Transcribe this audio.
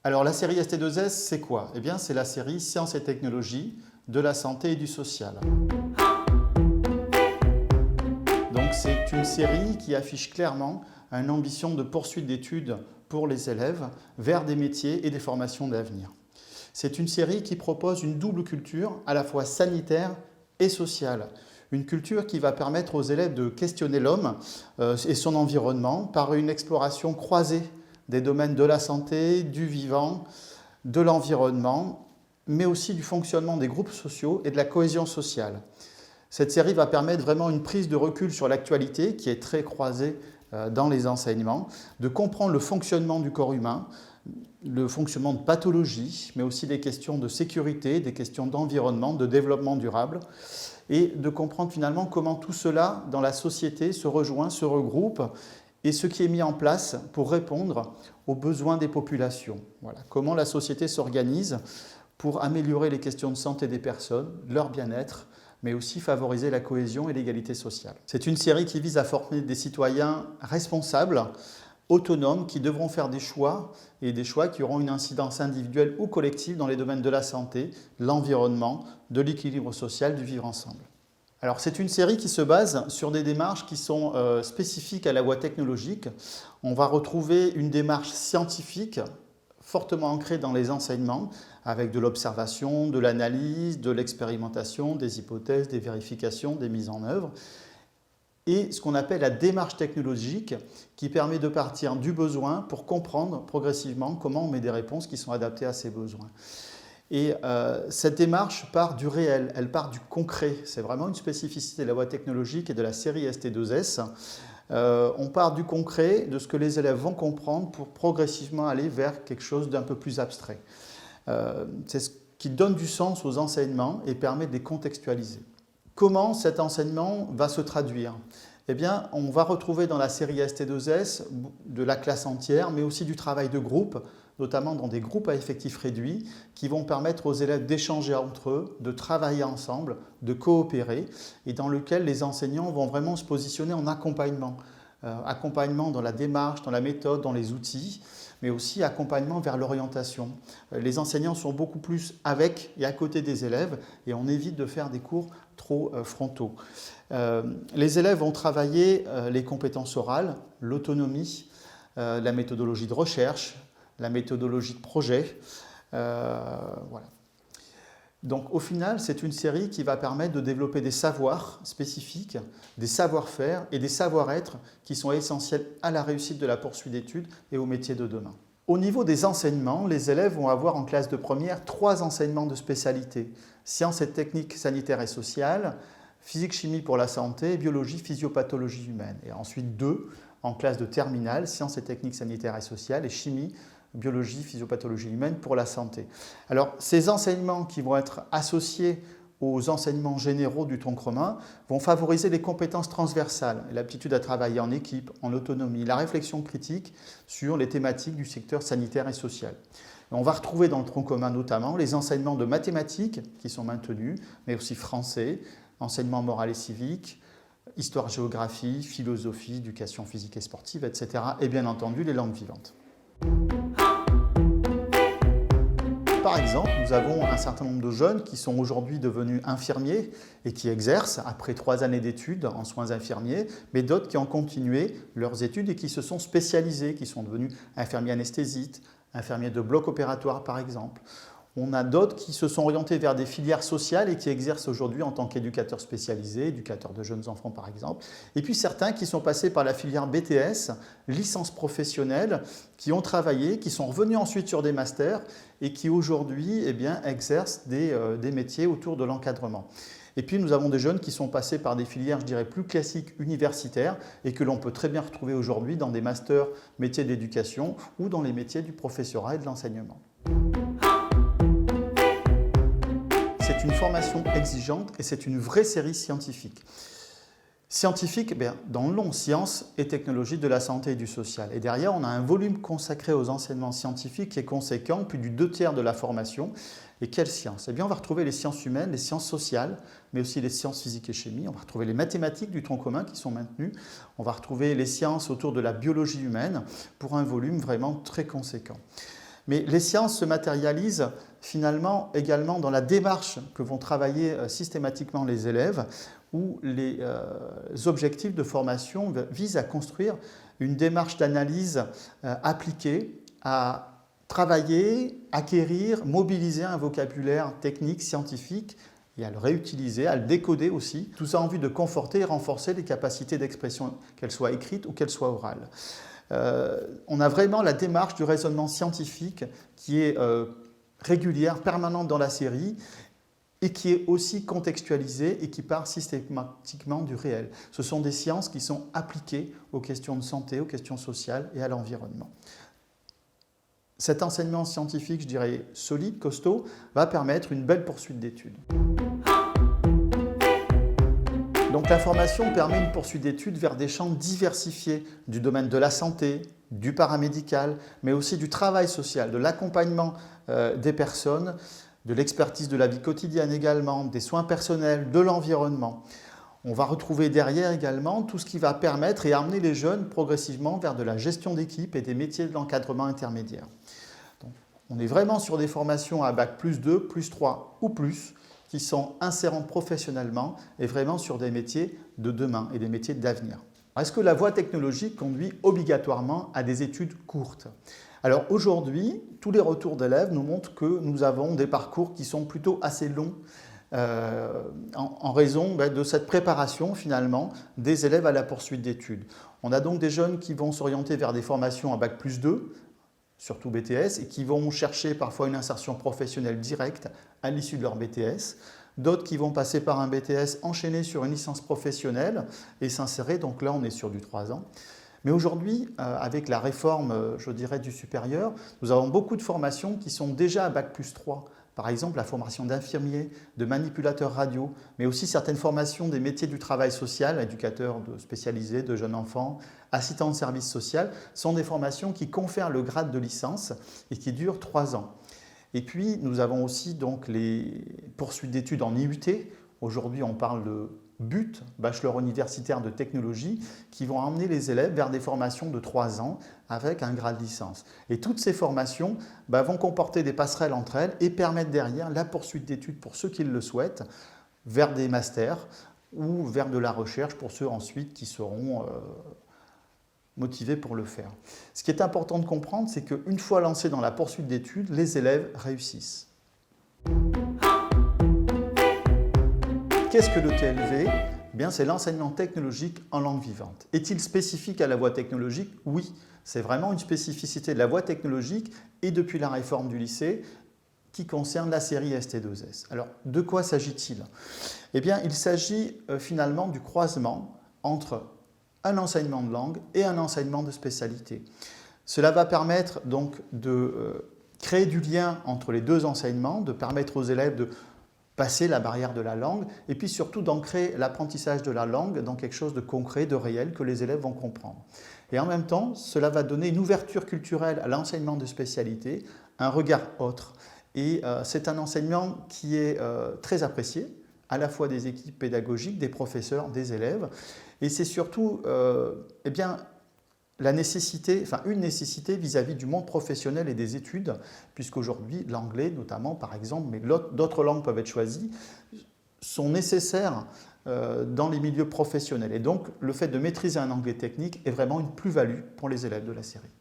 Alors la série ST2S, c'est quoi? Eh bien, c'est la série Sciences et technologies de la santé et du social. Donc c'est une série qui affiche clairement une ambition de poursuite d'études pour les élèves vers des métiers et des formations d'avenir. C'est une série qui propose une double culture, à la fois sanitaire et sociale. Une culture qui va permettre aux élèves de questionner l'homme et son environnement par une exploration croisée des domaines de la santé, du vivant, de l'environnement, mais aussi du fonctionnement des groupes sociaux et de la cohésion sociale. Cette série va permettre vraiment une prise de recul sur l'actualité qui est très croisée dans les enseignements, de comprendre le fonctionnement du corps humain, le fonctionnement de pathologie, mais aussi des questions de sécurité, des questions d'environnement, de développement durable, et de comprendre finalement comment tout cela dans la société se rejoint, se regroupe, et ce qui est mis en place pour répondre aux besoins des populations. Voilà. Comment la société s'organise pour améliorer les questions de santé des personnes, leur bien-être, mais aussi favoriser la cohésion et l'égalité sociale. C'est une série qui vise à former des citoyens responsables, autonomes, qui devront faire des choix, et des choix qui auront une incidence individuelle ou collective dans les domaines de la santé, de l'environnement, de l'équilibre social, du vivre ensemble. Alors c'est une série qui se base sur des démarches qui sont spécifiques à la voie technologique. On va retrouver une démarche scientifique fortement ancrée dans les enseignements, avec de l'observation, de l'analyse, de l'expérimentation, des hypothèses, des vérifications, des mises en œuvre, et ce qu'on appelle la démarche technologique, qui permet de partir du besoin pour comprendre progressivement comment on met des réponses qui sont adaptées à ces besoins. Et cette démarche part du réel, elle part du concret. C'est vraiment une spécificité de la voie technologique et de la série ST2S. On part du concret, de ce que les élèves vont comprendre pour progressivement aller vers quelque chose d'un peu plus abstrait. C'est ce qui donne du sens aux enseignements et permet de les contextualiser. Comment cet enseignement va se traduire? Eh bien, on va retrouver dans la série ST2S de la classe entière, mais aussi du travail de groupe, notamment dans des groupes à effectifs réduits, qui vont permettre aux élèves d'échanger entre eux, de travailler ensemble, de coopérer, et dans lequel les enseignants vont vraiment se positionner en accompagnement. Accompagnement dans la démarche, dans la méthode, dans les outils, mais aussi accompagnement vers l'orientation. Les enseignants sont beaucoup plus avec et à côté des élèves, et on évite de faire des cours trop frontaux. Les élèves vont travailler les compétences orales, l'autonomie, la méthodologie de recherche, la méthodologie de projet. Voilà. Donc au final, c'est une série qui va permettre de développer des savoirs spécifiques, des savoir-faire et des savoir-être qui sont essentiels à la réussite de la poursuite d'études et au métier de demain. Au niveau des enseignements, les élèves vont avoir en classe de première 3 enseignements de spécialité: sciences et techniques sanitaires et sociales, physique-chimie pour la santé et biologie, physiopathologie humaine. Et ensuite 2 en classe de terminale, sciences et techniques sanitaires et sociales et chimie, biologie, physiopathologie humaine pour la santé. Alors, ces enseignements qui vont être associés aux enseignements généraux du tronc commun vont favoriser les compétences transversales, l'aptitude à travailler en équipe, en autonomie, la réflexion critique sur les thématiques du secteur sanitaire et social. On va retrouver dans le tronc commun notamment les enseignements de mathématiques qui sont maintenus, mais aussi français, enseignement moral et civique, histoire-géographie, philosophie, éducation physique et sportive, etc. Et bien entendu les langues vivantes. Par exemple, nous avons un certain nombre de jeunes qui sont aujourd'hui devenus infirmiers et qui exercent après 3 années d'études en soins infirmiers, mais d'autres qui ont continué leurs études et qui se sont spécialisés, qui sont devenus infirmiers anesthésistes, infirmiers de bloc opératoire par exemple. On a d'autres qui se sont orientés vers des filières sociales et qui exercent aujourd'hui en tant qu'éducateurs spécialisés, éducateurs de jeunes enfants par exemple. Et puis certains qui sont passés par la filière BTS, licence professionnelle, qui ont travaillé, qui sont revenus ensuite sur des masters et qui aujourd'hui exercent des métiers autour de l'encadrement. Et puis nous avons des jeunes qui sont passés par des filières, je dirais, plus classiques universitaires et que l'on peut très bien retrouver aujourd'hui dans des masters métiers d'éducation ou dans les métiers du professorat et de l'enseignement. C'est une formation exigeante et c'est une vraie série scientifique. Scientifique, dans le nom, sciences et technologies de la santé et du social. Et derrière, on a un volume consacré aux enseignements scientifiques qui est conséquent, plus du 2/3 de la formation. Et quelles sciences? On va retrouver les sciences humaines, les sciences sociales, mais aussi les sciences physiques et chimie. On va retrouver les mathématiques du tronc commun qui sont maintenues. On va retrouver les sciences autour de la biologie humaine pour un volume vraiment très conséquent. Mais les sciences se matérialisent finalement également dans la démarche que vont travailler systématiquement les élèves, où les objectifs de formation visent à construire une démarche d'analyse appliquée, à travailler, acquérir, mobiliser un vocabulaire technique, scientifique, et à le réutiliser, à le décoder aussi. Tout ça en vue de conforter et renforcer les capacités d'expression, qu'elles soient écrites ou qu'elles soient orales. On a vraiment la démarche du raisonnement scientifique qui est régulière, permanente dans la série, et qui est aussi contextualisée et qui part systématiquement du réel. Ce sont des sciences qui sont appliquées aux questions de santé, aux questions sociales et à l'environnement. Cet enseignement scientifique, je dirais solide, costaud, va permettre une belle poursuite d'études. Donc la formation permet une poursuite d'études vers des champs diversifiés du domaine de la santé, du paramédical, mais aussi du travail social, de l'accompagnement des personnes, de l'expertise de la vie quotidienne également, des soins personnels, de l'environnement. On va retrouver derrière également tout ce qui va permettre et amener les jeunes progressivement vers de la gestion d'équipe et des métiers de l'encadrement intermédiaire. Donc, on est vraiment sur des formations à bac +2, +3 ou plus, qui sont insérantes professionnellement et vraiment sur des métiers de demain et des métiers d'avenir. Est-ce que la voie technologique conduit obligatoirement à des études courtes? Alors aujourd'hui, tous les retours d'élèves nous montrent que nous avons des parcours qui sont plutôt assez longs en raison de cette préparation finalement des élèves à la poursuite d'études. On a donc des jeunes qui vont s'orienter vers des formations à bac +2, surtout BTS, et qui vont chercher parfois une insertion professionnelle directe à l'issue de leur BTS. D'autres qui vont passer par un BTS, enchaîner sur une licence professionnelle et s'insérer, donc là on est sur du 3 ans. Mais aujourd'hui, avec la réforme, je dirais, du supérieur, nous avons beaucoup de formations qui sont déjà à bac +3. Par exemple, la formation d'infirmier, de manipulateur radio, mais aussi certaines formations des métiers du travail social, éducateur spécialisé de jeunes enfants, assistant de service social, sont des formations qui confèrent le grade de licence et qui durent 3 ans. Et puis, nous avons aussi donc les poursuites d'études en IUT. Aujourd'hui, on parle de BUT, bachelor universitaire de technologie, qui vont emmener les élèves vers des formations de 3 ans avec un grade licence. Et toutes ces formations vont comporter des passerelles entre elles et permettre derrière la poursuite d'études pour ceux qui le souhaitent vers des masters ou vers de la recherche pour ceux ensuite qui seront motivés pour le faire. Ce qui est important de comprendre, c'est qu'une fois lancés dans la poursuite d'études, les élèves réussissent. Qu'est-ce que le TLV? C'est l'enseignement technologique en langue vivante. Est-il spécifique à la voie technologique? Oui, c'est vraiment une spécificité de la voie technologique et depuis la réforme du lycée qui concerne la série ST2S. Alors, de quoi s'agit-il? Il s'agit finalement du croisement entre un enseignement de langue et un enseignement de spécialité. Cela va permettre donc de créer du lien entre les deux enseignements, de permettre aux élèves de passer la barrière de la langue et puis surtout d'ancrer l'apprentissage de la langue dans quelque chose de concret, de réel que les élèves vont comprendre. Et en même temps, cela va donner une ouverture culturelle à l'enseignement de spécialité, un regard autre. Et c'est un enseignement qui est très apprécié, à la fois des équipes pédagogiques, des professeurs, des élèves. Et c'est surtout la nécessité, une nécessité vis-à-vis du monde professionnel et des études, puisqu'aujourd'hui, l'anglais notamment, par exemple, mais d'autres langues peuvent être choisies, sont nécessaires dans les milieux professionnels. Et donc, le fait de maîtriser un anglais technique est vraiment une plus-value pour les élèves de la série.